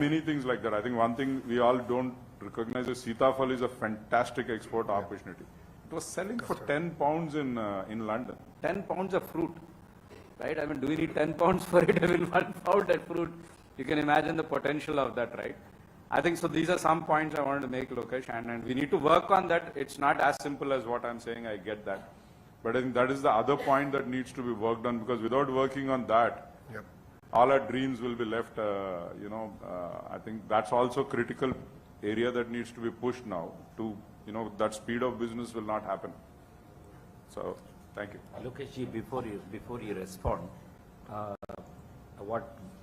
many things like that. I think one thing we all don't recognize is Sitafal is a fantastic export opportunity. It was selling for 10 pounds in London. 10 pounds of fruit, right? I mean, do we need 10 pounds for it? I mean, 1 pound of fruit. You can imagine the potential of that, right? I think so. These are some points I wanted to make, Lokesh, and we need to work on that. It's not as simple as what I'm saying. I get that, but I think that is the other point that needs to be worked on, because without working on that, all our dreams will be left. I think that's also critical area that needs to be pushed now. To that speed of business will not happen. So, thank you. Lokesh, before you respond,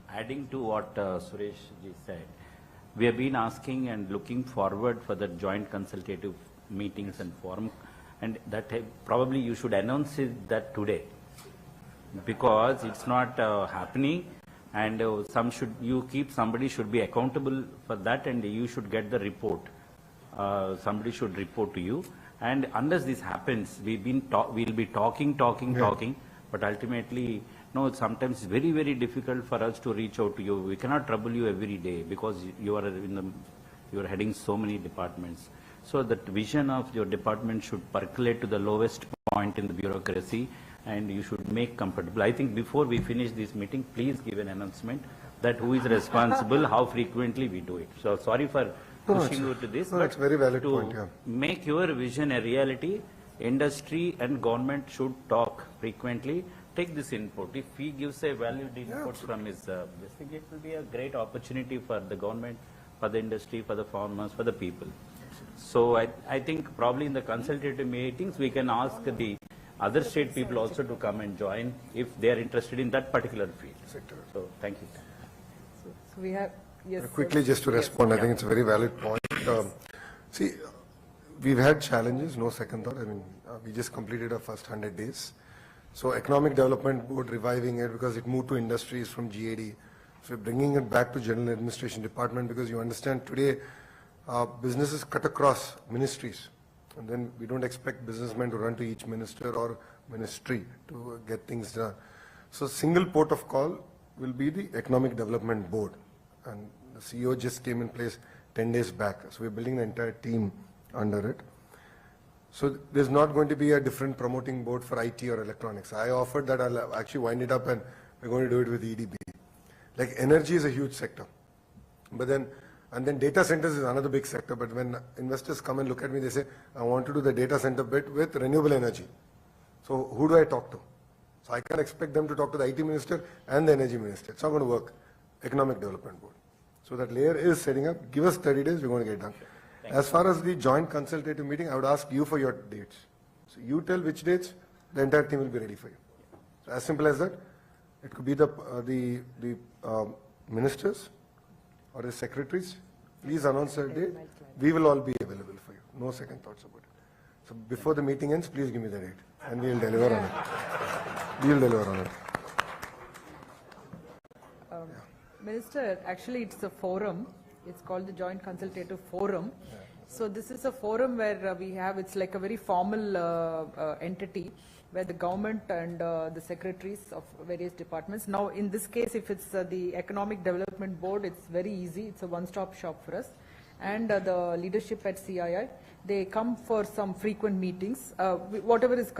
adding to what Suresh ji said, we have been asking and looking forward for the joint consultative meetings and forum, and that probably you should announce that today, because it's not happening, and somebody should be accountable for that, and you should get the report. Somebody should report to you, and unless this happens, we'll be talking, but ultimately, no, sometimes it's very, very difficult for us to reach out to you. We cannot trouble you every day because you are heading so many departments. So that vision of your department should percolate to the lowest point in the bureaucracy, and you should make comfortable. I think before we finish this meeting, please give an announcement that who is responsible, how frequently we do it. So sorry for pushing you to this, but it's a very valid point. Yeah. Make your vision a reality. Industry and government should talk frequently. Take this input. If he gives a valued input from his district, it will be a great opportunity for the government, for the industry, for the farmers, for the people. So I think probably in the consultative meetings, we can ask the other state people also to come and join if they are interested in that particular field. So thank you. So we have, yes. Quickly, just to respond, I think it's a very valid point. See, we've had challenges, no second thought. I mean, we just completed our first 100 days. So Economic Development Board reviving it because it moved to industries from GAD. So we're bringing it back to General Administration Department, because you understand today businesses cut across ministries, and then we don't expect businessmen to run to each minister or ministry to get things done. So single port of call will be the Economic Development Board, and the CEO just came in place 10 days back. So we're building the entire team under it. So there's not going to be a different promoting board for IT or electronics. I offered that I'll actually wind it up and we're going to do it with EDB. Like energy is a huge sector, but then data centers is another big sector. But when investors come and look at me, they say, I want to do the data center bit with renewable energy. So who do I talk to? So I can't expect them to talk to the IT minister and the energy minister. It's not going to work. Economic Development Board. So that layer is setting up. Give us 30 days, we're going to get done. As far as the joint consultative meeting, I would ask you for your dates. So you tell which dates, the entire team will be ready for you. So as simple as that. It could be the ministers or the secretaries. Please announce a date. We will all be available for you. No second thoughts about it. So before the meeting ends, please give me the date, and we will deliver on it. We will deliver on it. Minister, actually it's a forum. It's called the Joint Consultative Forum. So this is a forum where it's like a very formal entity where the government and the secretaries of various departments. Now in this case, if it's the Economic Development Board, it's very easy. It's a one-stop shop for us. And the leadership at CII, they come for some frequent meetings, whatever is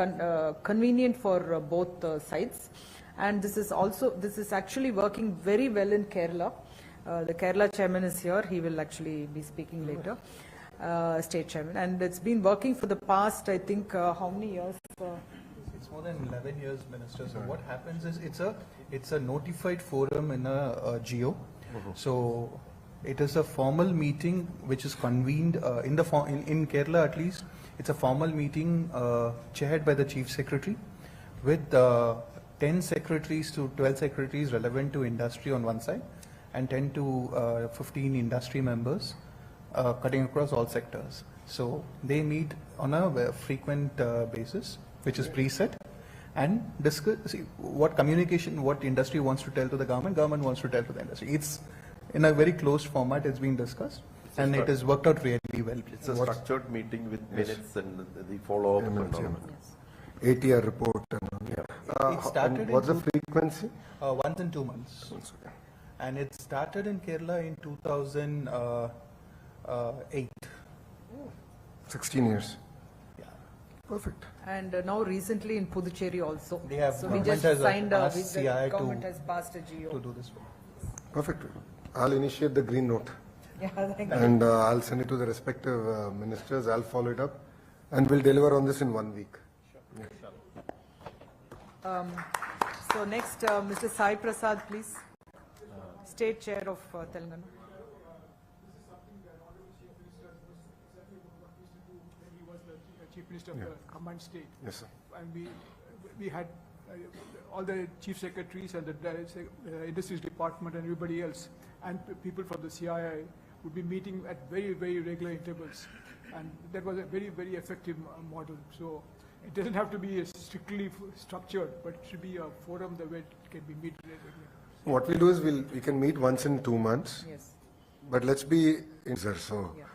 convenient for both sides. And this is actually working very well in Kerala. The Kerala chairman is here. He will actually be speaking later, state chairman. And it's been working for the past, I think, how many years? It's more than 11 years, Minister. So what happens is it's a notified forum in a geo. So it is a formal meeting which is convened in Kerala at least. It's a formal meeting chaired by the Chief Secretary with 10 secretaries to 12 secretaries relevant to industry on one side, and 10 to 15 industry members cutting across all sectors. So they meet on a frequent basis, which is preset, and discuss what communication, what industry wants to tell to the government wants to tell to the industry. It's in a very closed format. It's been discussed, and it has worked out really well. It's a structured meeting with minutes and the follow-up. ATR report. It started what's the frequency? Once in 2 months. and it started in Kerala in 2008. 16 years. Yeah. Perfect. And now recently in Puducherry also. They have, So we government just has signed, asked the CI government to has passed a GO. do this work. Perfect. I'll initiate the green note. Yeah, thank you. And I'll send it to the respective ministers. I'll follow it up. And we'll deliver on this in 1 week. So next, Mr. Sai Prasad, please. State Chair of Telangana. He was the Chief Minister of the combined state. Yes, sir. And we had all the chief secretaries and the industries department and everybody else, and people from the CII would be meeting at very, very regular intervals. And that was a very, very effective model. So it doesn't have to be strictly structured, but it should be a forum that where it can be meet regularly. What we'll do is we can meet once in 2 months. Yes. But let's be in sir. So Yeah.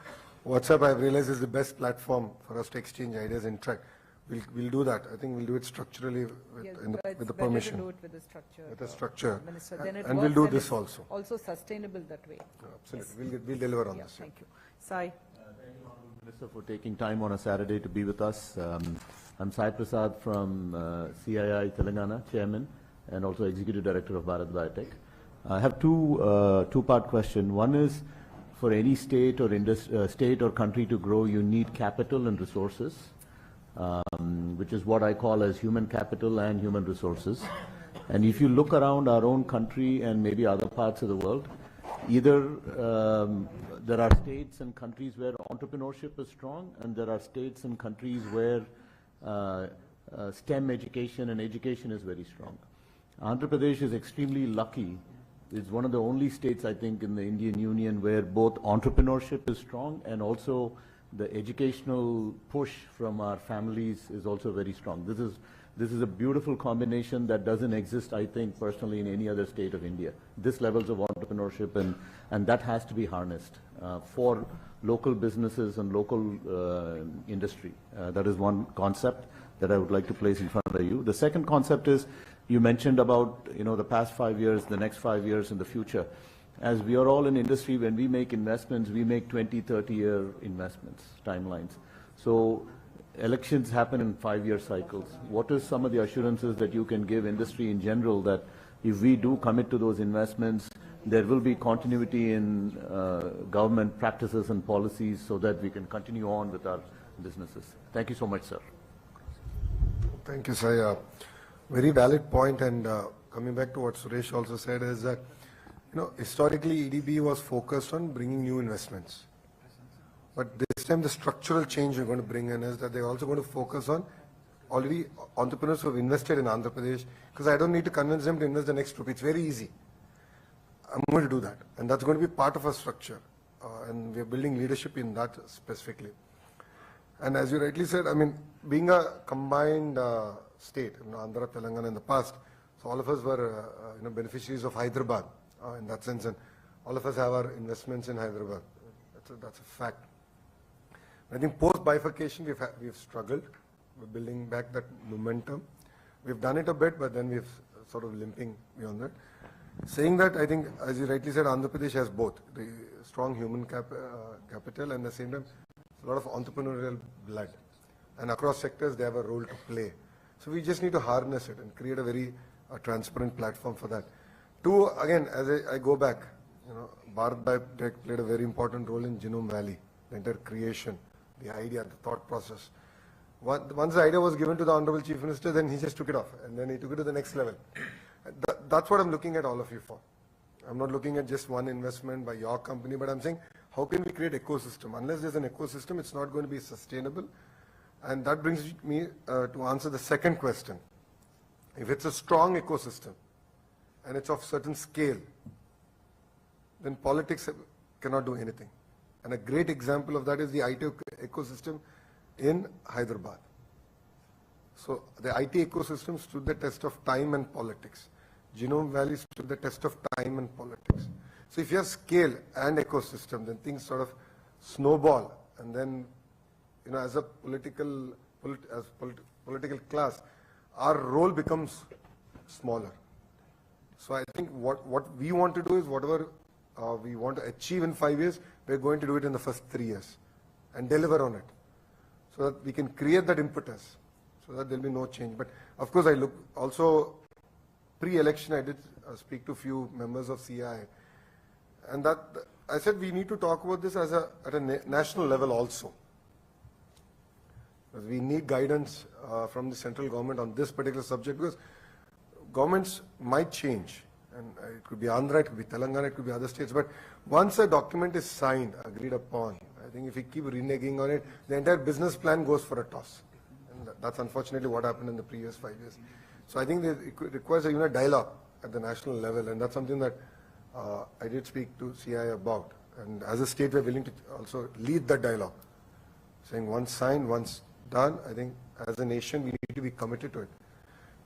WhatsApp, I've realized, is the best platform for us to exchange ideas and track. We'll do that. I think we'll do it structurally with, Yes, with it's the better permission. to do it with a structure. With a structure. Minister. Then it And we'll works do and this it's also. Also sustainable that way. Absolutely. We'll deliver on Yeah, this. thank you. Sai. Minister, for taking time on a Saturday to be with us. I'm Sai Prasad from CII Telangana, Chairman, and also Executive Director of Bharat Biotech. I have two-part question. One is, for any state or state or country to grow, you need capital and resources, which is what I call as human capital and human resources. And if you look around our own country and maybe other parts of the world, either there are states and countries where entrepreneurship is strong, and there are states and countries where STEM education and education is very strong. Andhra Pradesh is extremely lucky. It's one of the only states, I think, in the Indian Union where both entrepreneurship is strong and also the educational push from our families is also very strong. This is a beautiful combination that doesn't exist, I think, personally in any other state of India. This levels of entrepreneurship, and that has to be harnessed for local businesses and local industry. That is one concept that I would like to place in front of you. The second concept is, you mentioned about, the past 5 years, the next 5 years in the future. As we are all in industry, when we make investments, we make 20, 30-year investments, timelines. So elections happen in 5-year cycles. What is some of the assurances that you can give industry in general that if we do commit to those investments, there will be continuity in government practices and policies so that we can continue on with our businesses? Thank you so much, sir. Thank you, Sai. Very valid point, and coming back to what Suresh also said is that, historically EDB was focused on bringing new investments. But this time the structural change we're going to bring in is that they're also going to focus on already entrepreneurs who have invested in Andhra Pradesh, because I don't need to convince them to invest the next rupee. It's very easy. I'm going to do that. And that's going to be part of our structure. And we're building leadership in that specifically. And as you rightly said, being a combined state, Andhra, Telangana in the past, so all of us were beneficiaries of Hyderabad in that sense, and all of us have our investments in Hyderabad. That's a fact. I think post bifurcation we've struggled. We're building back that momentum. We've done it a bit, but then we've sort of limping beyond that. Saying that, I think, as you rightly said, Andhra Pradesh has both the strong human capital and at the same time a lot of entrepreneurial blood, and across sectors they have a role to play. So we just need to harness it and create a very transparent platform for that. Two, again, as I go back, Bharat Biotech played a very important role in Genome Valley, the entire creation, the idea, the thought process. Once the idea was given to the Honorable Chief Minister, then he just took it off, and then he took it to the next level. That's what I'm looking at all of you for. I'm not looking at just one investment by your company, but I'm saying, how can we create ecosystem? Unless there's an ecosystem, it's not going to be sustainable. And that brings me to answer the second question. If it's a strong ecosystem, and it's of certain scale, then politics cannot do anything. And a great example of that is the IT ecosystem in Hyderabad. So the IT ecosystem stood the test of time and politics. Genome Valley stood the test of time and politics. So if you have scale and ecosystem, then things sort of snowball, and then, as a political class, our role becomes smaller. So I think what we want to do is whatever we want to achieve in 5 years, we're going to do it in the first 3 years and deliver on it, so that we can create that impetus, so that there'll be no change. But of course, I look also pre-election, I did speak to a few members of CI, and that I said we need to talk about this as at a national level also. Because we need guidance from the central government on this particular subject, because governments might change, and it could be Andhra, it could be Telangana, it could be other states, but once a document is signed, agreed upon, I think if we keep reneging on it, the entire business plan goes for a toss. And that's unfortunately what happened in the previous 5 years. So I think that it requires a dialogue at the national level, and that's something that I did speak to CI about. And as a state, we're willing to also lead that dialogue, saying once signed, once done, I think as a nation, we need to be committed to it.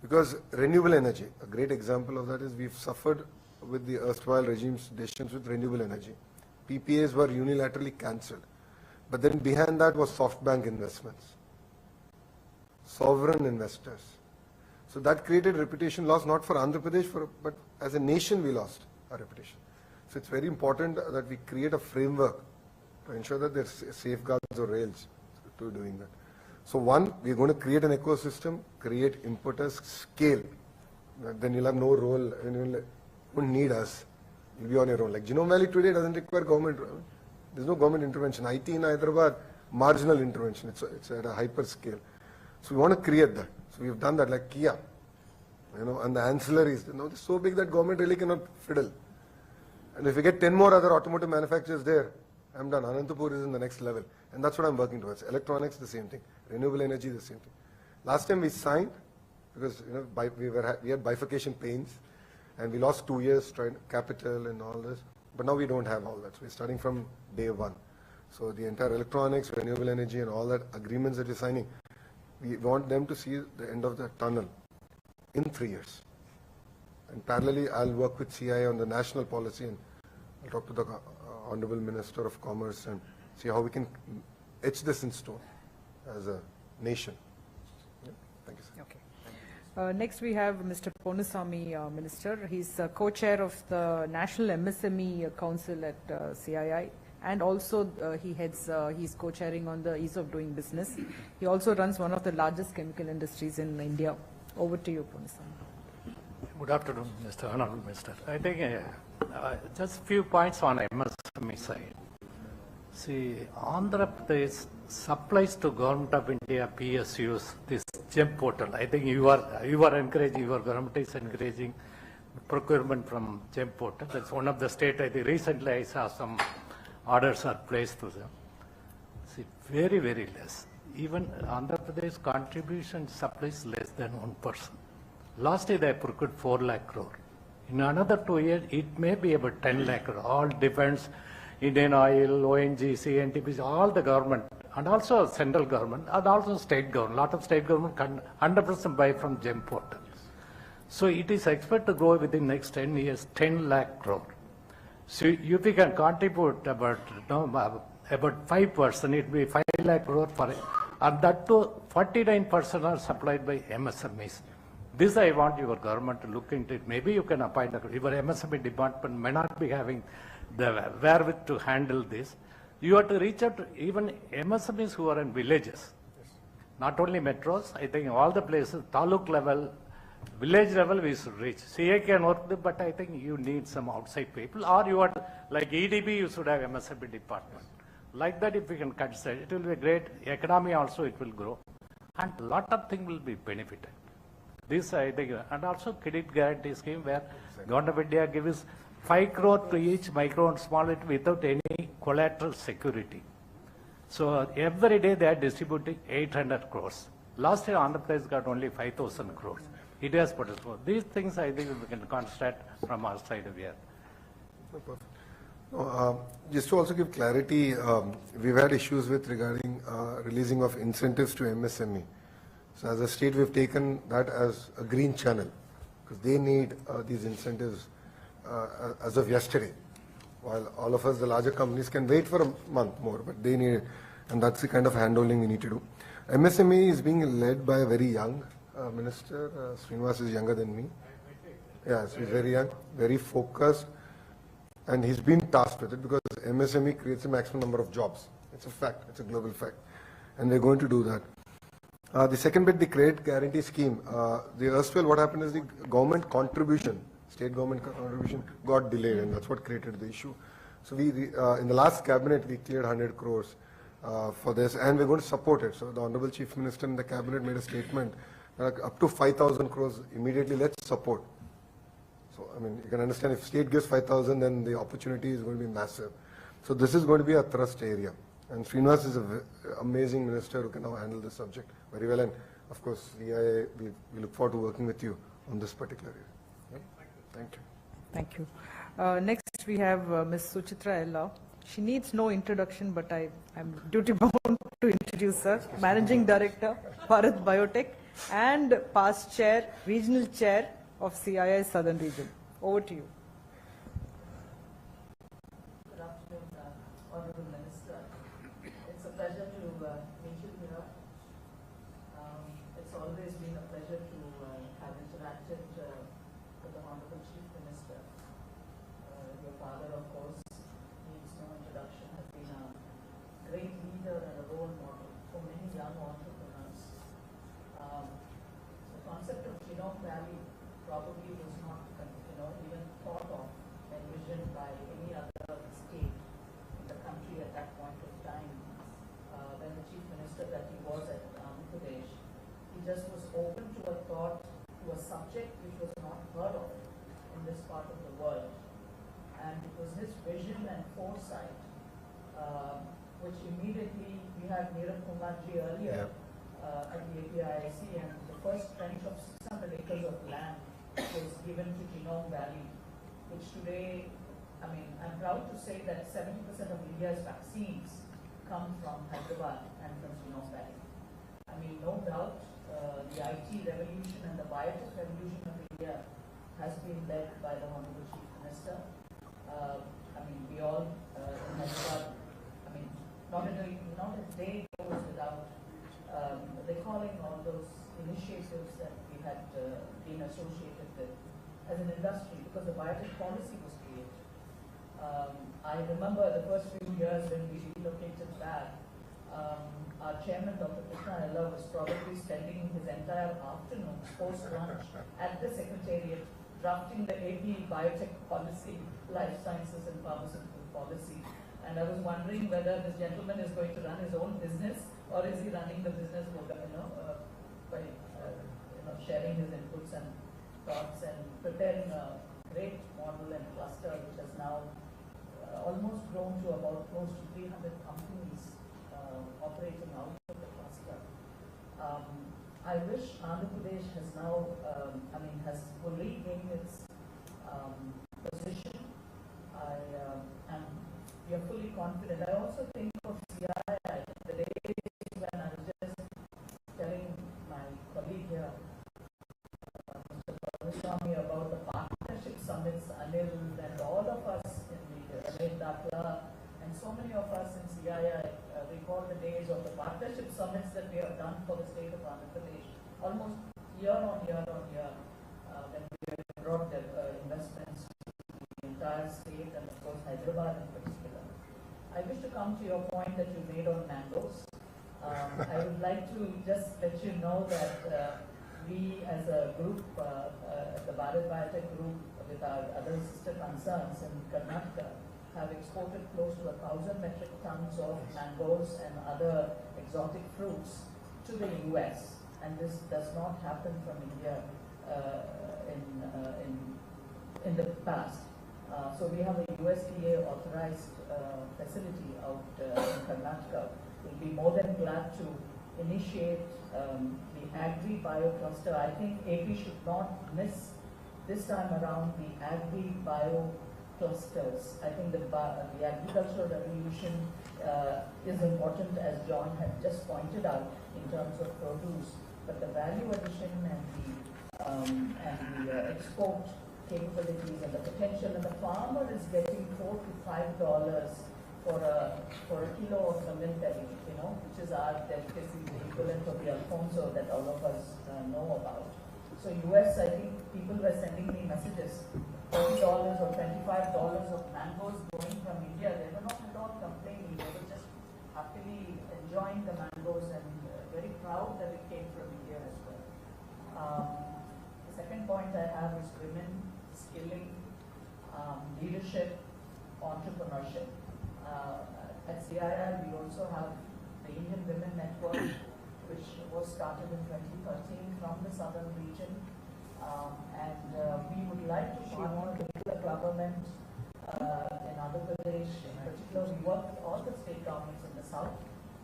Because renewable energy, a great example of that is we've suffered with the erstwhile regime's decisions with renewable energy. PPAs were unilaterally cancelled. But then behind that was SoftBank investments, sovereign investors. So that created reputation loss not for Andhra Pradesh, but as a nation we lost our reputation. So it's very important that we create a framework to ensure that there's safeguards or rails to doing that. So one, we're going to create an ecosystem, create impetus, scale. Then you'll have no role, and you won't need us. You'll be on your own. Like Genome Valley today doesn't require government. There's no government intervention. IT in Hyderabad, marginal intervention. It's at a hyper scale. So we want to create that. So we've done that, like Kia, and the ancillaries. It's so big that government really cannot fiddle. And if we get 10 more other automotive manufacturers there, I'm done. Anantapur is in the next level. And that's what I'm working towards. Electronics, the same thing. Renewable energy, the same thing. Last time we signed, because we had bifurcation pains, and we lost 2 years trying capital and all this. But now we don't have all that. So we're starting from day one. So the entire electronics, renewable energy, and all that agreements that we're signing, we want them to see the end of the tunnel in 3 years. And parallelly, I'll work with CI on the national policy, and I'll talk to the Honorable Minister of Commerce and see how we can etch this in stone as a nation. Yeah. Thank you, sir. Okay. Next we have Mr. Ponusamy, Minister. He's co-chair of the National MSME Council at CII, and also he's co-chairing on the ease of doing business. He also runs one of the largest chemical industries in India. Over to you, Ponusamy. Good afternoon, Mr. Honorable Minister. I think just few points on MSME side. See, Andhra Pradesh supplies to Government of India PSUs this GEM portal. I think you are encouraging, your government is encouraging procurement from GEM portal. That's one of the state. I think recently I saw some orders are placed to them. See, very, very less. Even Andhra Pradesh contribution supplies less than 1%. Last year they procured 4 lakh crore. In another 2 years, it may be about 10 lakh crore. All depends, Indian Oil, ONGC, NTPC, all the government, and also central government, and also state government. Lot of state government can 100% buy from GEM portal. So it is expected to grow within next 10 years, 10 lakh crore. So if we can contribute about 5%, it will be 5 lakh crore for it. And that too, 49% are supplied by MSMEs. This I want your government to look into it. Maybe you can appoint, your MSME department may not be having the wherewith to handle this. You have to reach out to even MSMEs who are in villages. Not only metros, I think all the places, taluk level, village level we should reach. CA can work with, but I think you need some outside people, or you are, like EDB, you should have MSME department. Like that, if we can consider, it will be great. Economy also, it will grow. And a lot of things will be benefited. This I think, and also credit guarantee scheme where Government of India gives 5 crore to each micro and small without any collateral security. So every day they are distributing 800 crores. Last year Andhra Pradesh got only 5,000 crores. It has potential. These things I think we can concentrate from our side of here. Just to also give clarity, we've had issues with regarding releasing of incentives to MSME. So as a state, we've taken that as a green channel, because they need these incentives as of yesterday. While all of us, the larger companies, can wait for a month more, but they need it. And that's the kind of handholding we need to do. MSME is being led by a very young minister. Srinivas is younger than me. Yes, he's very young, very focused, and he's been tasked with it because MSME creates a maximum number of jobs. It's a fact, it's a global fact. And we're going to do that. The second bit, the credit guarantee scheme. The erstwhile, what happened is the government contribution, state government contribution got delayed, and that's what created the issue. So we, in the last cabinet, we cleared 100 crores for this, and we're going to support it. So the Honorable Chief Minister in the cabinet made a statement that up to 5,000 crores immediately, let's support. So, I mean, you can understand if state gives 5,000, then the opportunity is going to be massive. So this is going to be a thrust area. And Srinivas is an amazing minister who can now handle this subject very well. And of course, we look forward to working with you on this particular area. Yep. Thank you. Thank you. Next, we have Ms. Suchitra Ella. She needs no introduction, but I'm duty-bound to introduce her. Managing Director, Bharat Biotech, and past Chair, Regional Chair of CII Southern Region. Over to you. Good afternoon, Honorable Minister. It's a pleasure to meet you here. It's always been a pleasure to have interacted with the Honorable Chief Minister. Your father, of course, needs no introduction, has been a great leader and a role model for many young entrepreneurs. The concept of Genome Valley probably was not, even thought of, envisioned by any other state in the country at that point of time. When the Chief Minister that he was at Andhra Pradesh, he just was open to a thought, to a subject which was not heard of in this part of the world. And it was his vision and foresight, which immediately, we had Neerav Kumarji earlier at the APIIC, and the first trench of 600 acres of land was given to Genome Valley, which today, I mean, I'm proud to say that 70% of India's vaccines come from Hyderabad and from Genome Valley. I mean, no doubt, the IT revolution and the biotech revolution of India has been led by the Honorable Chief Minister. I mean, we all in Hyderabad, I mean, not a day goes without recalling all those initiatives that we had been associated with as an industry, because the biotech policy was created. I remember the first few years when we relocated back, our chairman, Dr. Krishna Ella, was probably spending his entire afternoon post-lunch at the Secretariat drafting the AP biotech policy, life sciences and pharmaceutical policy. And I was wondering whether this gentleman is going to run his own business, or is he running the business by sharing his inputs and thoughts and preparing a great model and cluster which has now almost grown to about close to 300 companies operating out of the cluster. I wish Andhra Pradesh has now, has fully gained its position. We are fully confident. I also think of CII, the days when I was just telling my colleague here, Mr. Swami, about the partnership summits, Anil and all of us in the Anil Dakla, and so many of us in CII recall the days of the partnership summits that we have done for the state of Andhra Pradesh, almost year on year when we have brought the investments to the entire state and of course Hyderabad in particular. I wish to come to your point that you made on mangoes. I would like to just let you know that we as a group, the Bharat Biotech group with our other sister concerns in Karnataka, have exported close to 1,000 metric tons of mangoes and other exotic fruits to the US. And this does not happen from India in the past. So we have a USDA authorized facility out in Karnataka. We'll be more than glad to initiate the Agri-Bio cluster. I think AP should not miss this time around the Agri-Bio clusters. I think the agricultural revolution is important, as John had just pointed out, in terms of produce, but the value addition and the export capabilities and the potential, and the farmer is getting $4 to $5 for a kilo of the milk, which is our delicacy, the equivalent of the Alfonso that all of us know about. So US, I think people were sending me messages, $40 or $25 of mangoes going from India. They were not at all complaining. They were just happily enjoying the mangoes and very proud that it came from India as well. The second point I have is women skilling, leadership, entrepreneurship. At CIR, we also have the Indian Women Network, which was started in 2013 from the southern region. We would like to partner with the government in Andhra Pradesh. In particular, we work with all the state governments in the south,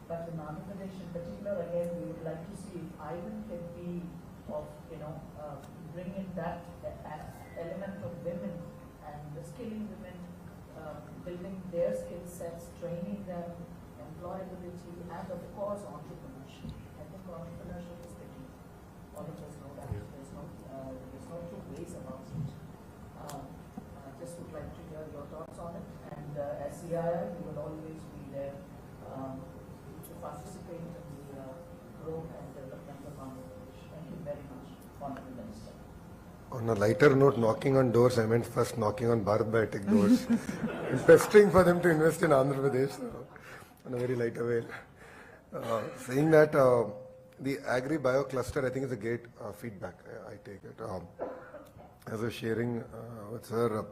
but in Andhra Pradesh in particular, again, we would like to see if Ivan can be of, bring in that element of women and the skilling women, building their skill sets, training them, employability, and of course entrepreneurship. I think entrepreneurship is the key. All of us know that. There's no two ways about it. Just would like to hear your thoughts on it. And as CII, we will always be there to participate in the growth and development of Andhra Pradesh. Thank you very much, Honorable Minister. On a lighter note, knocking on doors, I meant first knocking on Bharat Biotech doors. And pestering for them to invest in Andhra Pradesh, on a very lighter way. Saying that the agri-bio cluster, I think is a great feedback, I take it. As I was sharing with her,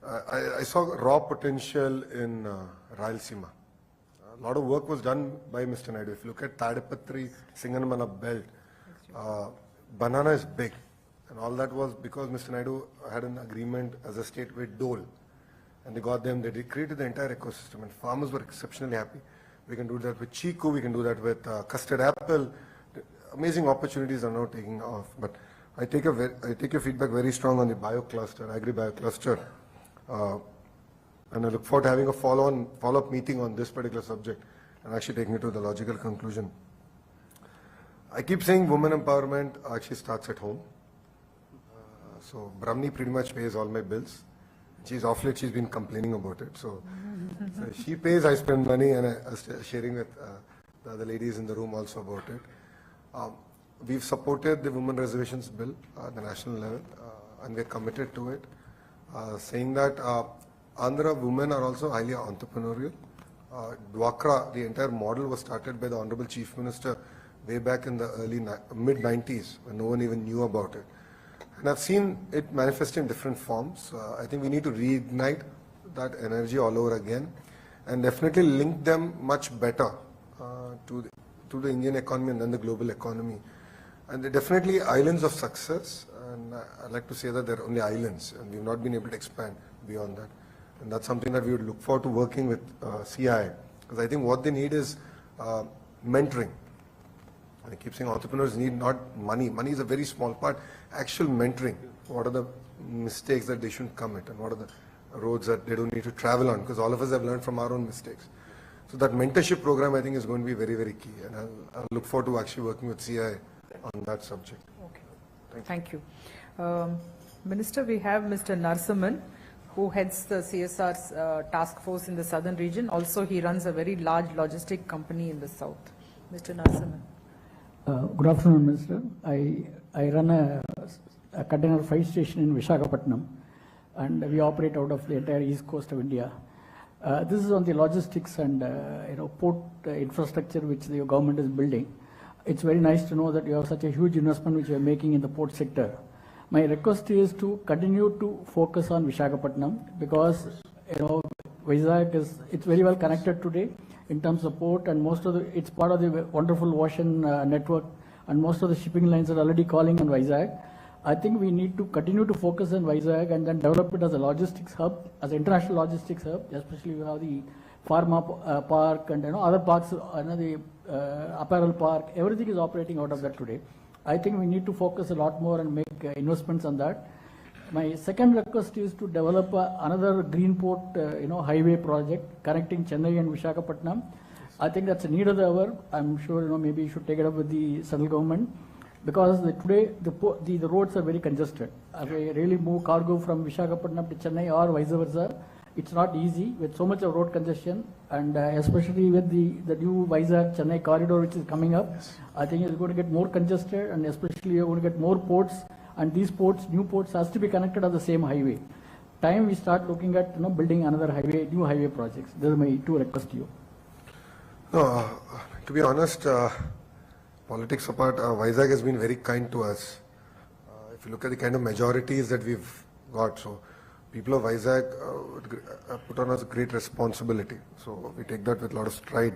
I saw raw potential in Rayalaseema. A lot of work was done by Mr. Naidu. If you look at Tadipatri, Singanamana belt, banana is big. And all that was because Mr. Naidu had an agreement as a state with Dole. And they got them, they created the entire ecosystem. And farmers were exceptionally happy. We can do that with Chiku, we can do that with custard apple. Amazing opportunities are now taking off. But I take your feedback very strong on the bio cluster, agri-bio cluster. And I look forward to having a follow-up meeting on this particular subject and actually taking it to the logical conclusion. I keep saying women empowerment actually starts at home. So Brahmani pretty much pays all my bills. She's off late, she's been complaining about it. So she pays, I spend money, and I was sharing with the other ladies in the room also about it. We've supported the women reservations bill at the national level, and we're committed to it. Saying that Andhra women are also highly entrepreneurial. Dwakra, the entire model was started by the Honorable Chief Minister way back in the mid-90s when no one even knew about it. And I've seen it manifest in different forms. I think we need to reignite that energy all over again and definitely link them much better to the Indian economy and then the global economy. And they're definitely islands of success. And I'd like to say that they're only islands and we've not been able to expand beyond that. And that's something that we would look forward to working with CI. Because I think what they need is mentoring. I keep saying entrepreneurs need not money. Money is a very small part. Actual mentoring. What are the mistakes that they shouldn't commit and what are the roads that they don't need to travel on? Because all of us have learned from our own mistakes. So that mentorship program I think is going to be very, very key. And I'll look forward to actually working with CI on that subject. Okay. Thank you. Minister, we have Mr. Narasimhan, who heads the CSR's task force in the southern region. Also, he runs a very large logistic company in the south. Mr. Narasimhan. Good afternoon, Minister. I run a container freight station in Visakhapatnam, and we operate out of the entire east coast of India. This is on the logistics and port infrastructure which the government is building. It's very nice to know that you have such a huge investment which you are making in the port sector. My request is to continue to focus on Visakhapatnam because Vizag it's very well connected today in terms of port, and it's part of the wonderful ocean network, and most of the shipping lines are already calling on Vizag. I think we need to continue to focus on Vizag and then develop it as a logistics hub, as an international logistics hub, especially we have the pharma park and other parks, the apparel park, everything is operating out of that today. I think we need to focus a lot more and make investments on that. My second request is to develop another green port, highway project connecting Chennai and Visakhapatnam. I think that's a need of the hour. I'm sure maybe you should take it up with the central government because today the roads are very congested. If we really move cargo from Visakhapatnam to Chennai or vice versa, It's not easy with so much of road congestion, and especially with the new Vizag-Chennai corridor which is coming up. I think it's going to get more congested, and especially you're going to get more ports, and these ports, new ports, has to be connected on the same highway. Time we start looking at building another highway, new highway projects. These are my two requests to you. No, to be honest, politics apart, Vizag has been very kind to us. If you look at the kind of majorities that we've got, so people of Vizag put on us great responsibility. So we take that with a lot of stride.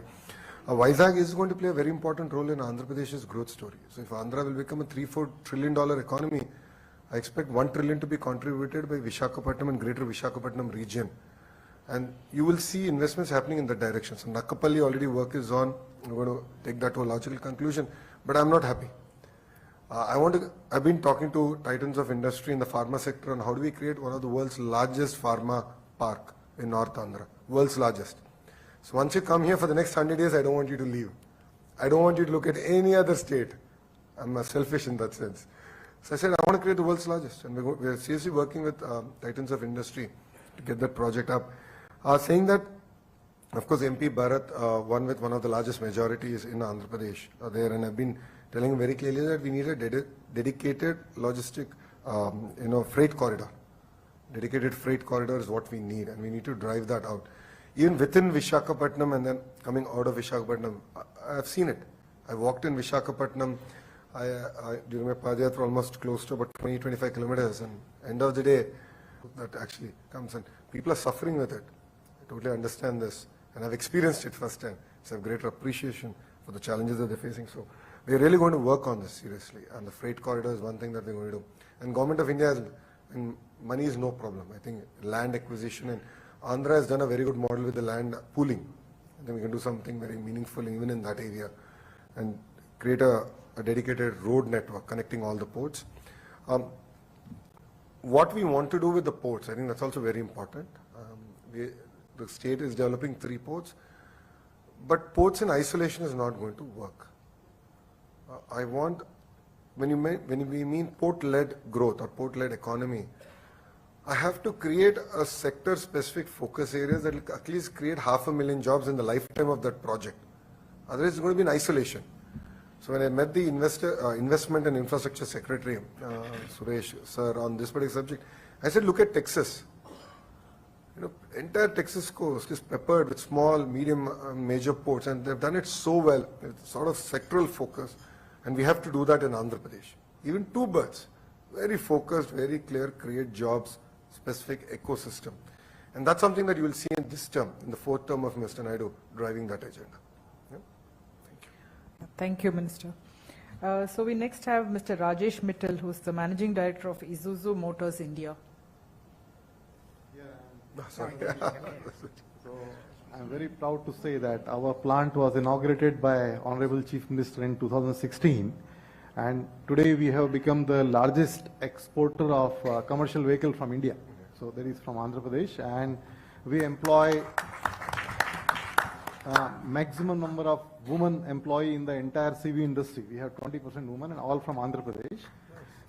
Vizag is going to play a very important role in Andhra Pradesh's growth story. So if Andhra will become a $3-4 trillion economy, I expect $1 trillion to be contributed by Visakhapatnam and Greater Visakhapatnam region. And you will see investments happening in that direction. So Nakapalli already work is on. We're going to take that to a logical conclusion. But I'm not happy. I've been talking to titans of industry in the pharma sector on how do we create one of the world's largest pharma park in North Andhra. World's largest. So once you come here for the next 100 years, I don't want you to leave. I don't want you to look at any other state. I'm selfish in that sense. So I said, I want to create the world's largest. And we're seriously working with titans of industry to get that project up. Saying that, of course, MP Bharat won with one of the largest majorities in Andhra Pradesh there, and I've been telling him very clearly that we need a dedicated logistic, freight corridor. Dedicated freight corridor is what we need, and we need to drive that out. Even within Visakhapatnam and then coming out of Visakhapatnam, I've seen it. I walked in Visakhapatnam during my Padayatra almost close to about 20-25 kilometers, and end of the day, that actually comes and people are suffering with it. I totally understand this, and I've experienced it firsthand. So I have greater appreciation for the challenges that they're facing. So we're really going to work on this seriously, and the freight corridor is one thing that we're going to do. And Government of India has, and money is no problem. I think land acquisition, and Andhra has done a very good model with the land pooling. I think we can do something very meaningful even in that area, and create a dedicated road network connecting all the ports. What we want to do with the ports, I think that's also very important. The state is developing 3 ports, but ports in isolation is not going to work. When we mean port-led growth or port-led economy, I have to create a sector-specific focus areas that will at least create 500,000 jobs in the lifetime of that project. Otherwise, it's going to be in isolation. So when I met the Investment and Infrastructure Secretary, Suresh sir, on this particular subject, I said, look at Texas. Entire Texas coast is peppered with small, medium, major ports, and they've done it so well. It's sort of sectoral focus, and we have to do that in Andhra Pradesh. Even 2 birds, very focused, very clear, create jobs, specific ecosystem. And that's something that you will see in this term, in the 4th term of Mr. Naidu, driving that agenda. Yeah? Thank you. Thank you, Minister. So we next have Mr. Rajesh Mittal, who's the Managing Director of Isuzu Motors India. Sorry. So I'm very proud to say that our plant was inaugurated by Honorable Chief Minister in 2016, and today we have become the largest exporter of commercial vehicle from India. So that is from Andhra Pradesh, and we employ maximum number of women employee in the entire CV industry. We have 20% women and all from Andhra Pradesh.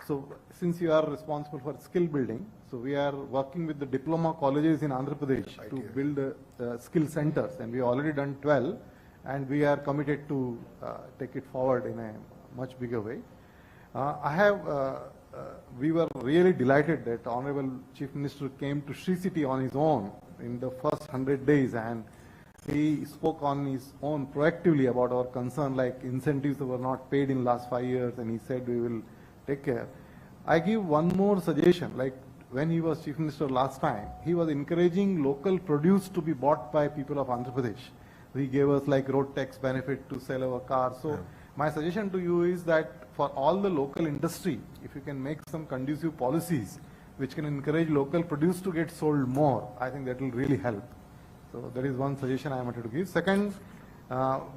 So since you are responsible for skill building, so we are working with the diploma colleges in Andhra Pradesh to build skill centers, and we have already done 12, and we are committed to take it forward in a much bigger way. We were really delighted that Honorable Chief Minister came to Sri City on his own in the first 100 days, and he spoke on his own proactively about our concern, like incentives that were not paid in last 5 years, and he said we will take care. I give one more suggestion, like when he was Chief Minister last time, he was encouraging local produce to be bought by people of Andhra Pradesh. He gave us like road tax benefit to sell our cars. So my suggestion to you is that for all the local industry, if you can make some conducive policies which can encourage local produce to get sold more, I think that will really help. So that is one suggestion I wanted to give. Second,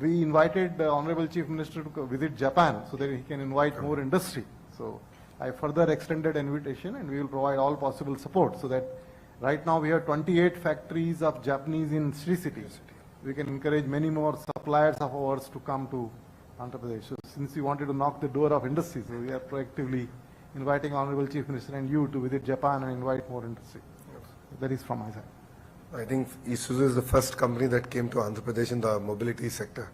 we invited the Honorable Chief Minister to visit Japan so that he can invite more industry. So I further extended invitation, and we will provide all possible support so that right now we have 28 factories of Japanese in Sri City. We can encourage many more suppliers of ours to come to Andhra Pradesh. So since you wanted to knock the door of industry, so we are proactively inviting Honorable Chief Minister and you to visit Japan and invite more industry. That is from my side. I think Isuzu is the first company that came to Andhra Pradesh in the mobility sector,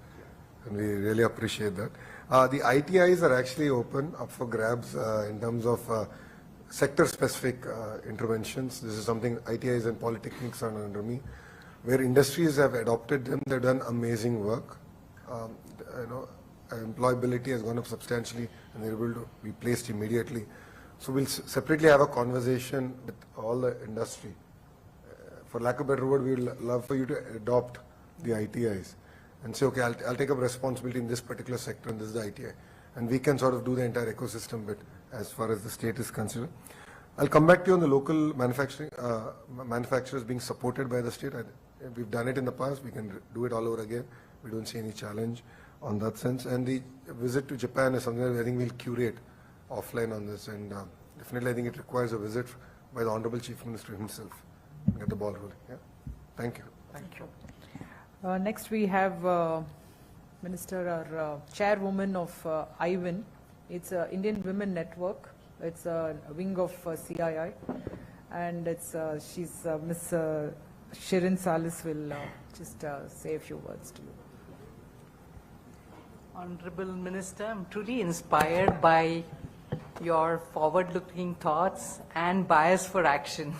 and we really appreciate that. The ITIs are actually open up for grabs in terms of sector-specific interventions. This is something ITIs and polytechnics are under me, where industries have adopted them. They've done amazing work. Employability has gone up substantially, and they're able to be placed immediately. So we'll separately have a conversation with all the industry. For lack of a better word, we would love for you to adopt the ITIs and say, okay, I'll take up responsibility in this particular sector, and this is the ITI. And we can sort of do the entire ecosystem bit as far as the state is concerned. I'll come back to you on the local manufacturers being supported by the state. We've done it in the past. We can do it all over again. We don't see any challenge on that sense. And the visit to Japan is something that I think we'll curate offline on this. And definitely, I think it requires a visit by the Honorable Chief Minister himself. Get the ball rolling. Yeah. Thank you. Thank you. Next, we have Minister or Chairwoman of IWIN. It's Indian Women Network. It's a wing of CII, and it's she's Miss Shirin Salis will just say a few words to you. Honorable Minister, I'm truly inspired by your forward-looking thoughts and bias for action.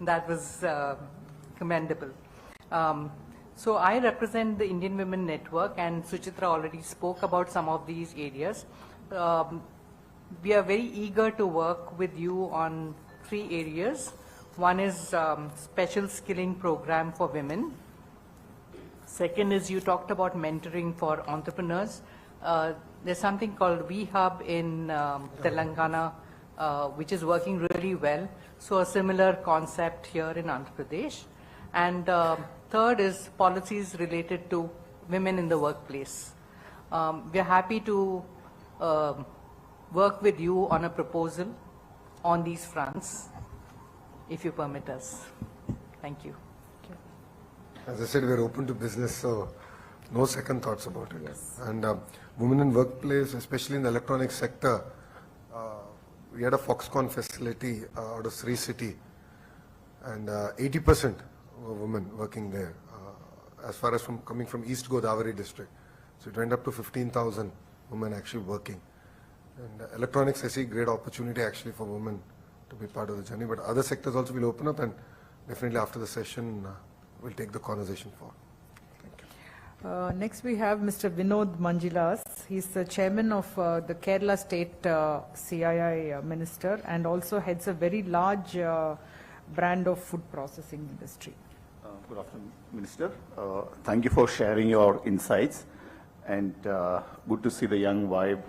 That was commendable. So I represent the Indian Women Network, and Suchitra already spoke about some of these areas. We are very eager to work with you on 3 areas. One is special skilling program for women. Second is you talked about mentoring for entrepreneurs. There's something called VHub in Telangana, which is working really well. So a similar concept here in Andhra Pradesh. And third is policies related to women in the workplace. We are happy to work with you on a proposal on these fronts, if you permit us. Thank you. As I said, we're open to business, so no second thoughts about it. Yes. And women in workplace, especially in the electronics sector, we had a Foxconn facility out of Sri City, and 80% were women working there, as far as coming from East Godavari district. So it went up to 15,000 women actually working. And electronics, I see great opportunity actually for women to be part of the journey, but other sectors also will open up, and definitely after the session, we'll take the conversation forward. Next, we have Mr. Vinod Manjilas. He's the chairman of the Kerala State CII Minister, and also heads a very large brand of food processing industry. Good afternoon, Minister. Thank you for sharing your insights, and good to see the young vibe,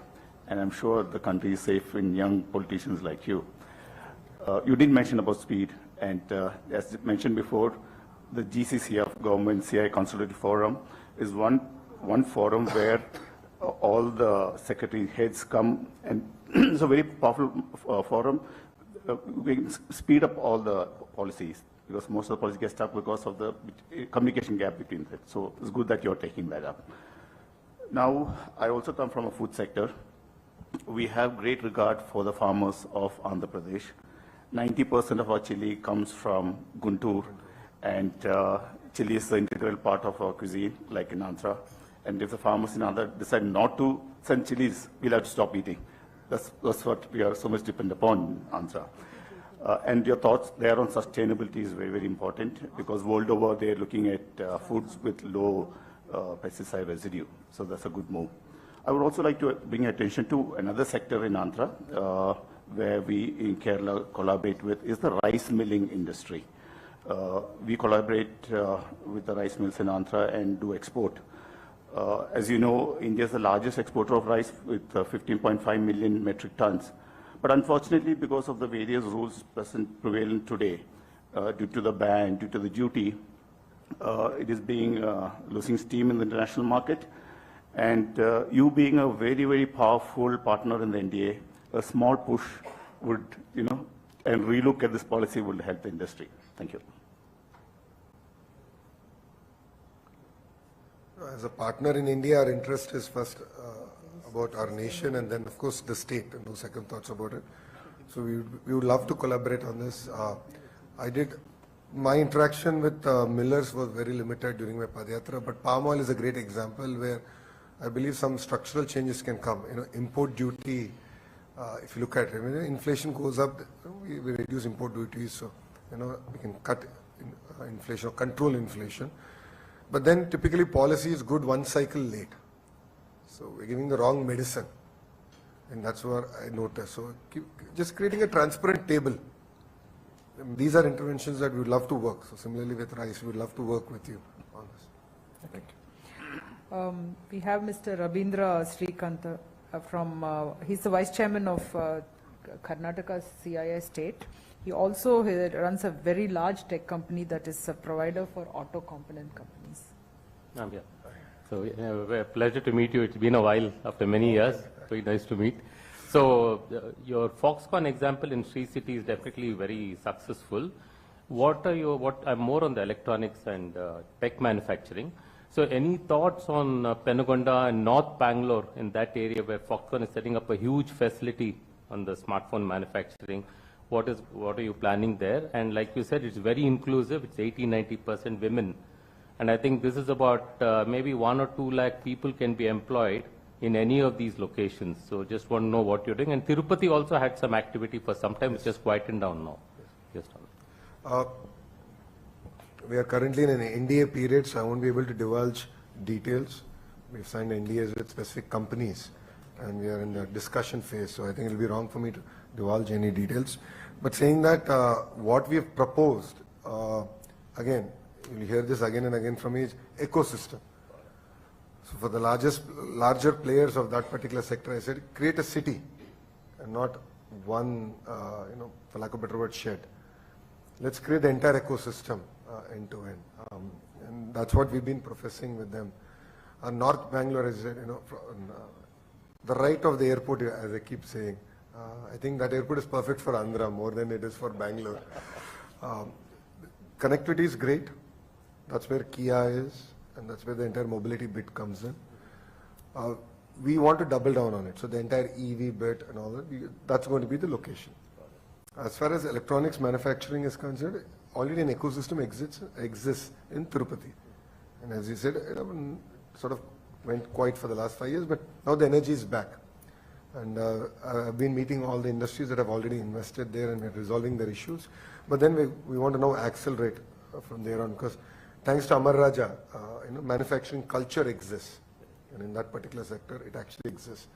and I'm sure the country is safe in young politicians like you. You did mention about speed, and as mentioned before, the GCCF Government CI Consultative Forum is one forum where all the secretary heads come, and it's a very powerful forum. We can speed up all the policies, because most of the policies get stuck because of the communication gap between them. So it's good that you're taking that up. Now, I also come from a food sector. We have great regard for the farmers of Andhra Pradesh. 90% of our chili comes from Guntur, and chili is the integral part of our cuisine, like in Andhra. And if the farmers in Andhra decide not to send chilies, we'll have to stop eating. That's what we are so much dependent upon in Andhra. And your thoughts there on sustainability is very, very important, because world over they're looking at foods with low pesticide residue. So that's a good move. I would also like to bring attention to another sector in Andhra, where we in Kerala collaborate with, is the rice milling industry. We collaborate with the rice mills in Andhra and do export. As you know, India is the largest exporter of rice with 15.5 million metric tons. But unfortunately, because of the various rules prevalent today, due to the ban, due to the duty, it is losing steam in the international market. And you being a very, very powerful partner in the NDA, a small push would, and relook at this policy would help the industry. Thank you. As a partner in India, our interest is first about our nation, and then of course the state, and no second thoughts about it. So we would love to collaborate on this. I did My interaction with millers was very limited during my Padyatra, but palm oil is a great example where I believe some structural changes can come. Import duty, if you look at it, when inflation goes up, we reduce import duties, so we can cut inflation or control inflation. But then typically policy is good one cycle late. So we're giving the wrong medicine. And that's what I noticed. So just creating a transparent table. These are interventions that we would love to work. So similarly with rice, we would love to work with you on this. Thank you. We have Mr. Rabindra Srikant from, he's the Vice Chairman of Karnataka CII State. He also runs a very large tech company that is a provider for auto component companies. Yeah. So, a pleasure to meet you. It's been a while after many years. Very nice to meet. So, your Foxconn example in Sri City is definitely very successful. I'm more on the electronics and tech manufacturing. So, any thoughts on Penugonda and North Bangalore in that area where Foxconn is setting up a huge facility on the smartphone manufacturing? What are you planning there? And like you said, it's very inclusive. It's 80-90% women. And I think this is about maybe 1 or 2 lakh people can be employed in any of these locations. So just want to know what you're doing. And Tirupati also had some activity for some time. It's just quietened down now. Yes, we are currently in an NDA period, so I won't be able to divulge details. We've signed NDAs with specific companies, and we are in the discussion phase. So I think it will be wrong for me to divulge any details. But saying that, what we have proposed, again, you'll hear this again and again from me, is ecosystem. So for the larger players of that particular sector, I said, create a city and not one, for lack of a better word, shed. Let's create the entire ecosystem end to end. And that's what we've been professing with them. North Bangalore, as I said, the right of the airport, as I keep saying, I think that airport is perfect for Andhra more than it is for Bangalore. Connectivity is great. That's where Kia is, and that's where the entire mobility bit comes in. We want to double down on it. So the entire EV bit and all that, that's going to be the location. As far as electronics manufacturing is concerned, already an ecosystem exists in Tirupati. And as you said, it sort of went quiet for the last 5 years, but now the energy is back. And I've been meeting all the industries that have already invested there, and we're resolving their issues. But then we want to now accelerate from there on, because thanks to Amar Raja, manufacturing culture exists. And in that particular sector, it actually exists.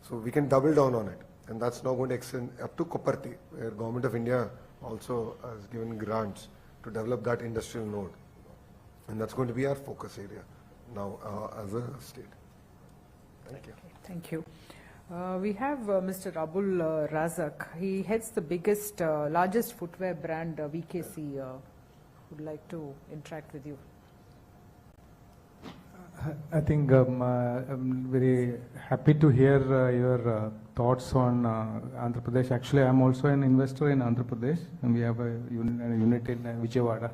So we can double down on it. And that's now going to extend up to Koparti, where Government of India also has given grants to develop that industrial node. And that's going to be our focus area now as a state. Thank you. Okay, thank you. We have Mr. Abul Razak. He heads the biggest, largest footwear brand, VKC. Would like to interact with you. I think I'm very happy to hear your thoughts on Andhra Pradesh. Actually, I'm also an investor in Andhra Pradesh, and we have a unit in Vijayawada.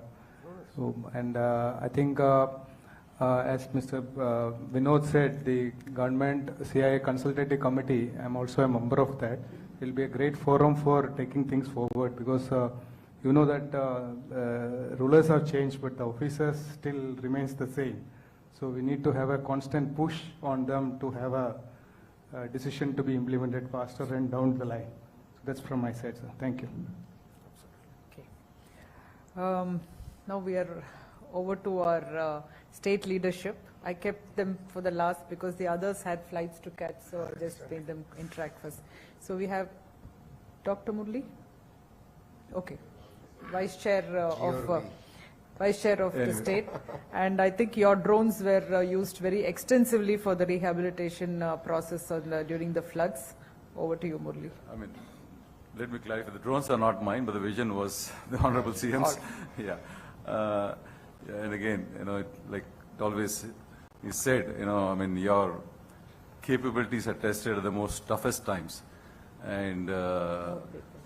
So, and I think, as Mr. Vinod said, the government CIA consultative committee, I'm also a member of that. It will be a great forum for taking things forward, because you know that rulers have changed, but the officers still remains the same. So we need to have a constant push on them to have a decision to be implemented faster and down the line. So that's from my side, sir. Thank you. Okay. Now we are over to our state leadership. I kept them for the last because the others had flights to catch, so I just made them interact first. So we have Dr. Murli. Okay. Vice Chair of the state, and I think your drones were used very extensively for the rehabilitation process during the floods. Over to you, Murli. I mean, let me clarify, the drones are not mine, but the vision was the Honorable CM's. Yeah. And again, like always is said, I mean, your capabilities are tested at the most toughest times. And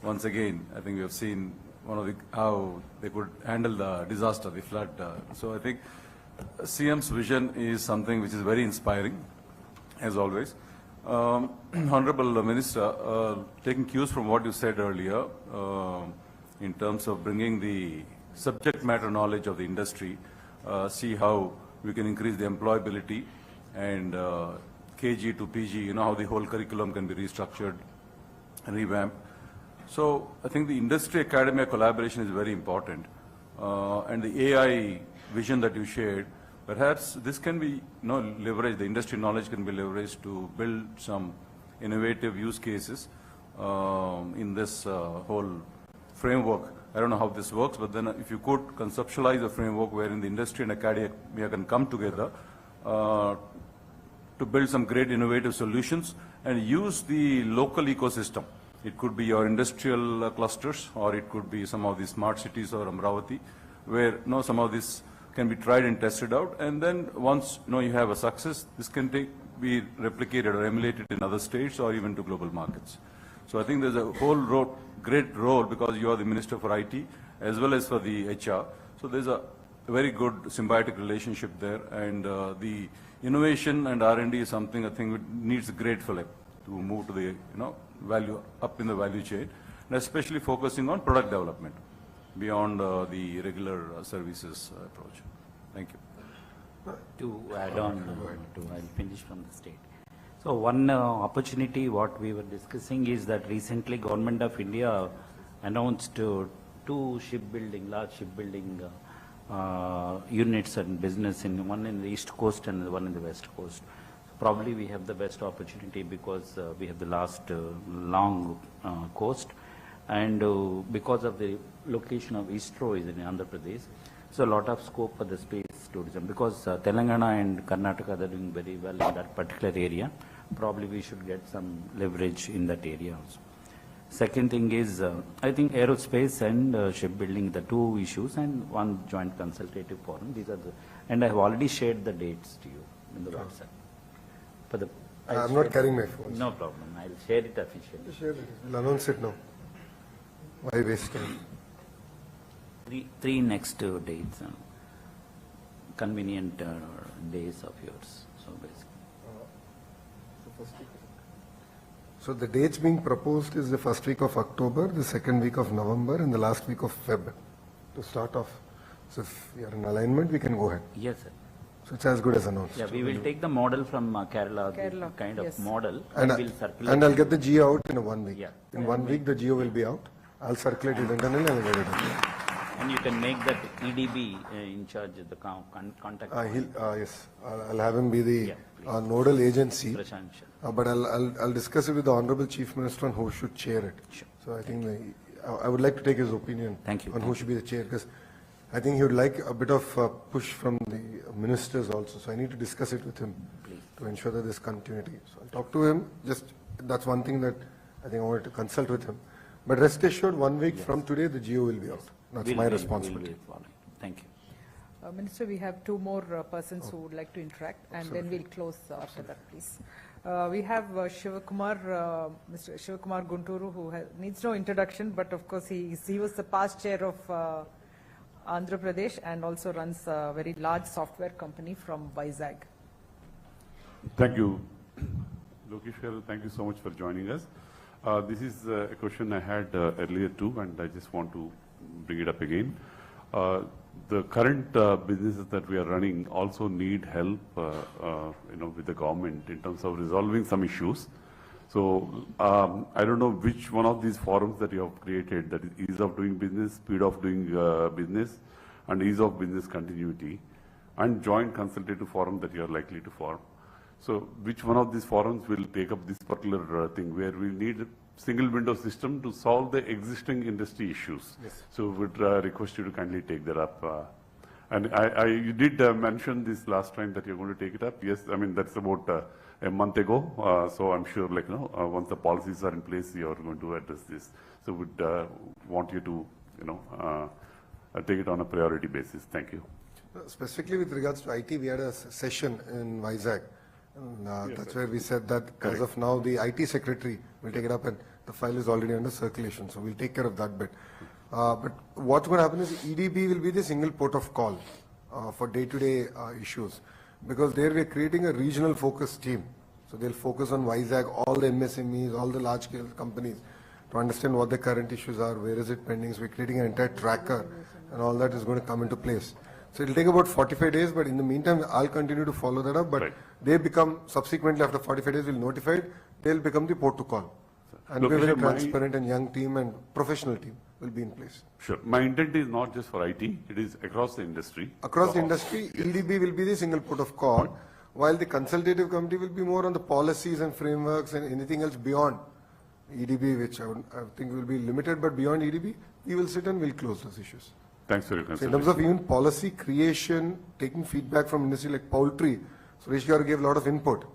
once again, I think we have seen how they could handle the disaster, the flood. So I think CM's vision is something which is very inspiring, as always. Honorable Minister, taking cues from what you said earlier, in terms of bringing the subject matter knowledge of the industry, see how we can increase the employability and KG to PG, you know, how the whole curriculum can be restructured, revamped. So I think the industry-academia collaboration is very important. And the AI vision that you shared, perhaps this can be, you know, leveraged, the industry knowledge can be leveraged to build some innovative use cases in this whole framework. I don't know how this works, but then if you could conceptualize a framework wherein the industry and academia can come together to build some great innovative solutions and use the local ecosystem. It could be your industrial clusters, or it could be some of the smart cities or Amravati, where, you know, some of this can be tried and tested out, and then once, you know, you have a success, this can be replicated or emulated in other states or even to global markets. So I think there's a whole great role, because you are the Minister for IT as well as for the HR. So there's a very good symbiotic relationship there, and the innovation and R&D is something I think needs a great fillip to move to the, you know, value up in the value chain, and especially focusing on product development beyond the regular services approach. Thank you. To add on I'll finish from the state. So one opportunity what we were discussing is that recently Government of India announced two large shipbuilding units and business, one in the East Coast and one in the West Coast. Probably we have the best opportunity because we have the last long coast, and because of the location of ISRO is in Andhra Pradesh, so a lot of scope for the space tourism, because Telangana and Karnataka are doing very well in that particular area. Probably we should get some leverage in that area also. Second thing is, I think aerospace and shipbuilding, the two issues, and one joint consultative forum. These are the, and I have already shared the dates to you in the WhatsApp. For the, I'm not carrying my phone. No problem. I'll share it officially. Share it. We'll announce it now. Why waste time? Three next dates, convenient days of yours. So basically. So the dates being proposed is the first week of October, the second week of November, and the last week of Feb to start off. So if we are in alignment, we can go ahead. Yes, sir. So it's as good as announced. Yeah, we will take the model from Kerala, the kind of model, and we'll circulate. And I'll get the GO out in 1 week. Yeah. In 1 week, the GO will be out. I'll circulate it internally and I'll get it out. And you can make that EDB in charge of the contact. Yes, I'll have him be the nodal agency. But I'll discuss it with the Honorable Chief Minister on who should chair it. Sure. So I think I would like to take his opinion on who should be the chair, because I think he would like a bit of push from the ministers also. So I need to discuss it with him to ensure that there's continuity. So I'll talk to him. Just that's one thing that I think I wanted to consult with him. But rest assured, 1 week from today, the GO will be out. That's my responsibility. Thank you. Minister, we have two more persons who would like to interact, and then we'll close after that, please. We have Shivakumar, Mr. Shivakumar Gunturu, who needs no introduction, but of course he was the past chair of Andhra Pradesh and also runs a very large software company from Vizag. Thank you, Lokesh. Thank you so much for joining us. This is a question I had earlier too, and I just want to bring it up again. The current businesses that we are running also need help, with the government in terms of resolving some issues. So I don't know which one of these forums that you have created, that is ease of doing business, speed of doing business, and ease of business continuity, and joint consultative forum that you are likely to form. So which one of these forums will take up this particular thing where we need a single window system to solve the existing industry issues? Yes. So would request you to kindly take that up. And you did mention this last time that you're going to take it up. Yes, I mean, that's about a month ago. So I'm sure, once the policies are in place, you're going to address this. So would want you to, take it on a priority basis. Thank you. Specifically with regards to IT, we had a session in Vizag. And, that's where we said that as of now, the IT secretary will take it up, and the file is already under circulation. So we'll take care of that bit. But what's going to happen is EDB will be the single port of call for day-to-day issues, because there we're creating a regional focus team. So they'll focus on Vizag, all the MSMEs, all the large-scale companies, to understand what the current issues are, where is it pending. So we're creating an entire tracker and all that is going to come into place. So it'll take about 45 days, but in the meantime, I'll continue to follow that up. But they become, subsequently after 45 days, we'll notify it, they'll become the port to call. And we're very transparent and young team and professional team will be in place. Sure. My intent is not just for IT, it is across the industry. Across the industry, EDB will be the single port of call, while the consultative committee will be more on the policies and frameworks and anything else beyond EDB, which I think will be limited, but beyond EDB, we will sit and we'll close those issues. Thanks for your So in consideration. terms of even policy creation, taking feedback from industry like poultry, Suresh Garu gave a lot of input,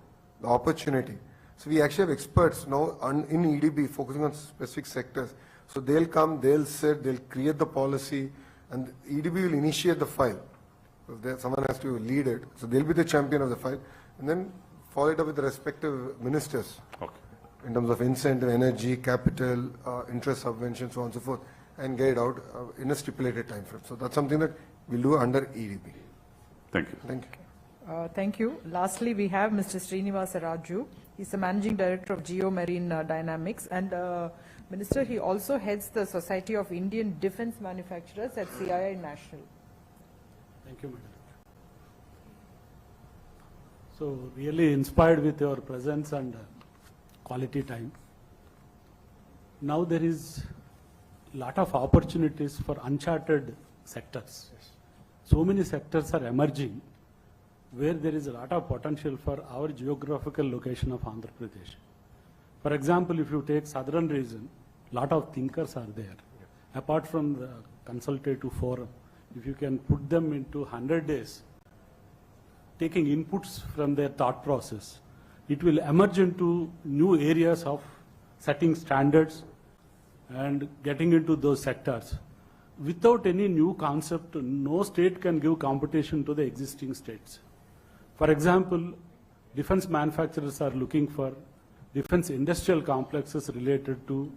the opportunity. So we actually have experts now in EDB focusing on specific sectors. So they'll come, they'll sit, they'll create the policy, and EDB will initiate the file. So someone has to lead it. So they'll be the champion of the file, and then follow it up with the respective ministers. Okay. In terms of incentive, energy, capital, interest subvention, so on and so forth, and get it out in a stipulated time frame. So that's something that we'll do under EDB. Thank you. Thank you. Thank you. Lastly, we have Mr. Srinivasa Raju. He's the Managing Director of Geomarine Dynamics. And Minister, he also heads the Society of Indian Defence Manufacturers at CII National. Thank you, Madam. So really inspired with your presence and quality time. Now there is a lot of opportunities for uncharted sectors. So many sectors are emerging where there is a lot of potential for our geographical location of Andhra Pradesh. For example, if you take southern region, lot of thinkers are there. Apart from the consultative forum, if you can put them into 100 days, taking inputs from their thought process, it will emerge into new areas of setting standards and getting into those sectors. Without any new concept, no state can give competition to the existing states. For example, defense manufacturers are looking for defense industrial complexes related to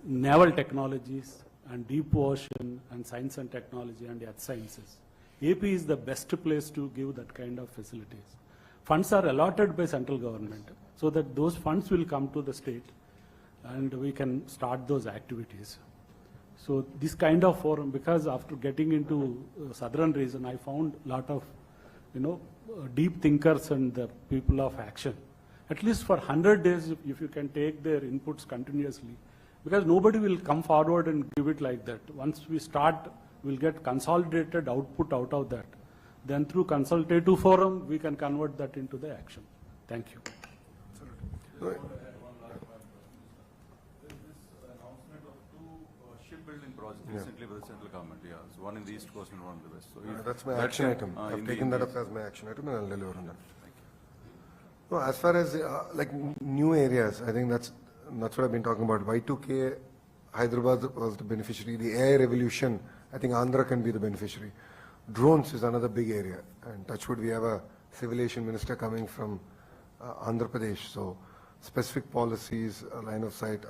naval technologies and deep ocean and science and technology and earth sciences. AP is the best place to give that kind of facilities. Funds are allotted by central government so that those funds will come to the state and we can start those activities. So this kind of forum, because after getting into southern region, I found a lot of, deep thinkers and the people of action. At least for 100 days, if you can take their inputs continuously, because nobody will come forward and give it like that. Once we start, we'll get consolidated output out of that. Then through consultative forum, we can convert that into the action. Thank you. Shipbuilding projects recently by the central government, so one in the east coast and one in the west. So That's my action item. I've taken that up as my action item and I'll deliver on that. No, as far as like new areas, I think that's what I've been talking about. Y2K, Hyderabad was the beneficiary. The AI revolution, I think Andhra can be the beneficiary. Drones is another big area. And touchwood, we have a civil aviation minister coming from Andhra Pradesh. So specific policies, line of sight,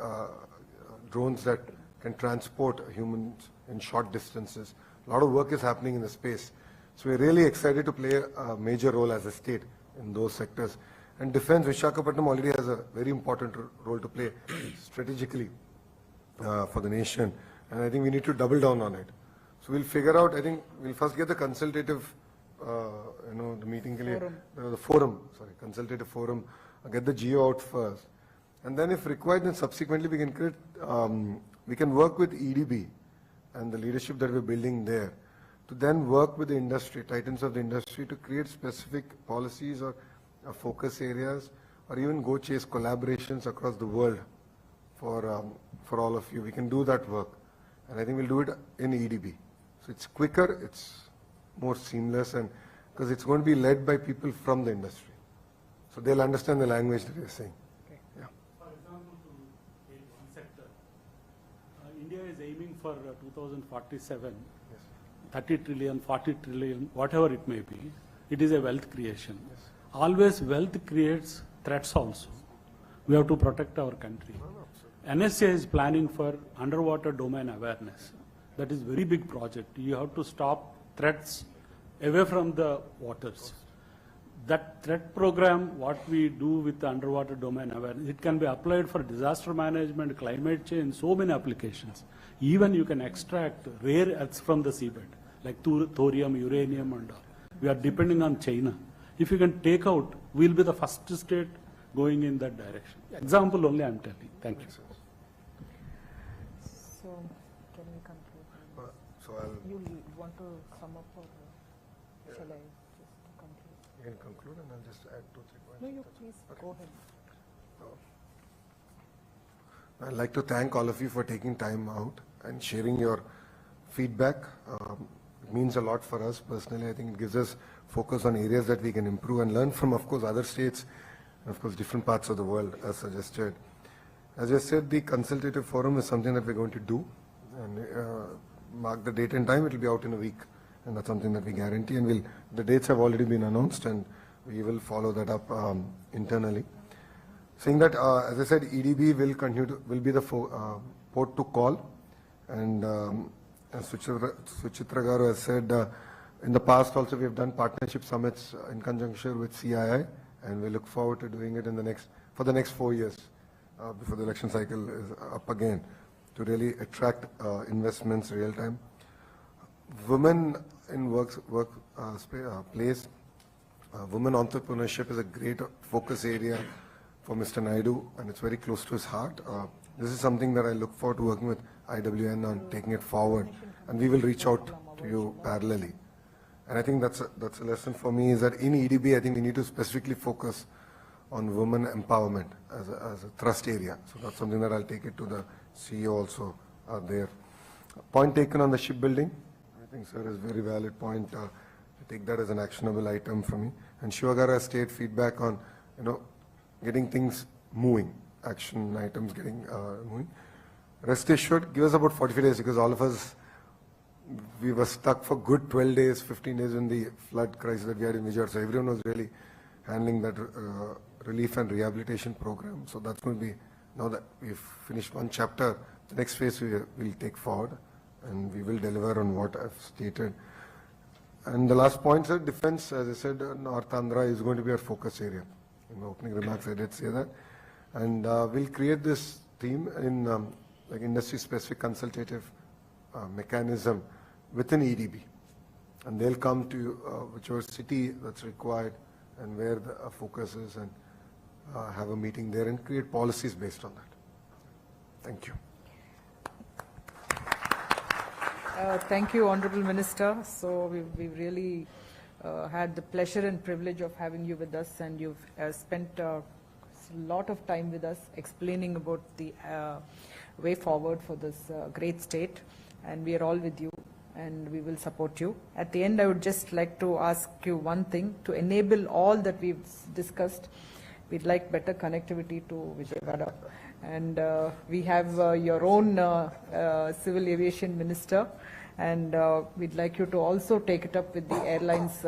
drones that can transport humans in short distances. A lot of work is happening in the space. So we're really excited to play a major role as a state in those sectors. And defense, Visakhapatnam already has a very important role to play strategically for the nation. And I think we need to double down on it. So we'll figure out, I think we'll first get the consultative, the meeting, consultative forum, get the geo out first. And then if required, then subsequently we can create, we can work with EDB and the leadership that we're building there to then work with the industry, titans of the industry, to create specific policies or focus areas, or even go chase collaborations across the world for all of you. We can do that work. And I think we'll do it in EDB. So it's quicker, it's more seamless, and because it's going to be led by people from the industry. So they'll understand the language that you're saying. Okay. Yeah. For example, to take one sector, India is aiming for 2047, 30 trillion, 40 trillion, whatever it may be. It is a wealth creation. Always wealth creates threats also. We have to protect our country. NSA is planning for underwater domain awareness. That is very big project. You have to stop threats away from the waters. that threat program, what we do with the underwater domain awareness, it can be applied for disaster management, climate change, so many applications. Even you can extract rare earths from the seabed, like thorium, uranium, and all. We are depending on China. If you can take out, we'll be the first state going in that direction. Example only I'm telling. Thank you. So, can we conclude? So I'll, You want to sum up or shall I just conclude? you can conclude and I'll just add 2-3 points. No, you please go ahead. I'd like to thank all of you for taking time out and sharing your feedback. It means a lot for us personally. I think it gives us focus on areas that we can improve and learn from, of course, other states and, of course, different parts of the world, as suggested. As I said, the consultative forum is something that we're going to do, and mark the date and time. It will be out in a week, and that's something that we guarantee. And the dates have already been announced, and we will follow that up internally. Saying that, as I said, EDB will be the port to call, and as Suchitra Garu has said, in the past also we have done partnership summits in conjunction with CII, and we look forward to doing it for the next 4 years before the election cycle is up again, to really attract investments real time. Women in place, women entrepreneurship is a great focus area for Mr. Naidu, and it's very close to his heart. This is something that I look forward to working with IWN on taking it forward, and we will reach out to you parallelly. And I think that's a lesson for me, is that in EDB, I think we need to specifically focus on women empowerment as a thrust area. So that's something that I'll take it to the CEO also there. Point taken on the shipbuilding. I think, sir, is a very valid point. I take that as an actionable item for me. And Shivagara state feedback on, getting things moving, action items getting moving. Rest assured, give us about 45 days, because all of us, we were stuck for good 12 days, 15 days in the flood crisis that we had in Vijayawada. So everyone was really handling that relief and rehabilitation program. So that's going to be, now that we've finished one chapter, the next phase we will take forward, and we will deliver on what I've stated. And the last point, sir, defense, as I said, North Andhra is going to be our focus area. In my opening remarks, I did say that. And we'll create this theme in like industry-specific consultative mechanism within EDB. And they'll come to whichever city that's required and where the focus is, and have a meeting there and create policies based on that. Thank you. Thank you, Honorable Minister. So we've really had the pleasure and privilege of having you with us, and you've spent a lot of time with us explaining about the way forward for this great state, and we are all with you and we will support you. At the end, I would just like to ask you one thing. To enable all that we've discussed, we'd like better connectivity to Vijayawada, and we have your own civil aviation minister, and we'd like you to also take it up with the airlines.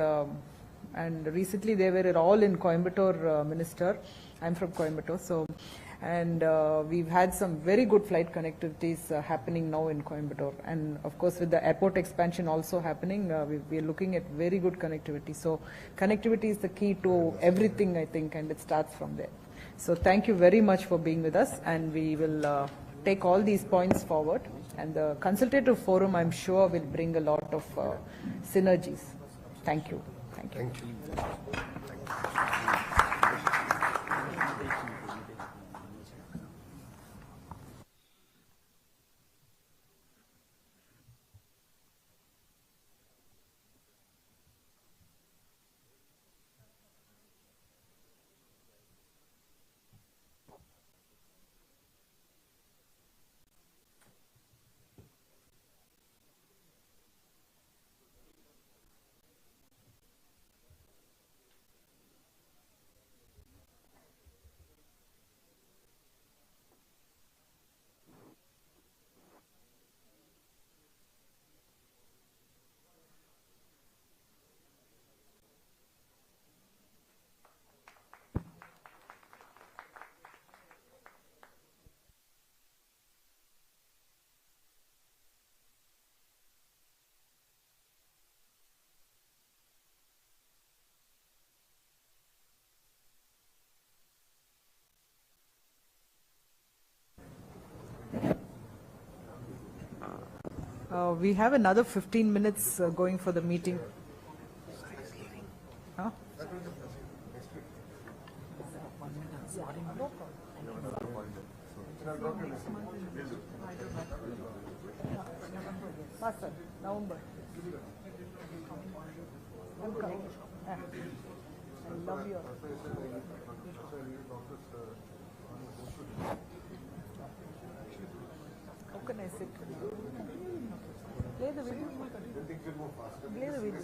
And recently they were all in Coimbatore, Minister. I'm from Coimbatore, so, and we've had some very good flight connectivities happening now in Coimbatore, and of course with the airport expansion also happening, we're looking at very good connectivity. So connectivity is the key to everything, I think, and it starts from there. So thank you very much for being with us, and we will take all these points forward, and the consultative forum, I'm sure, will bring a lot of synergies. Thank you. Thank you. Thank you. We have another 15 minutes going for the meeting. Huh? Master, November. I'm coming. I love your. How can I sit? Play the video. Play the video.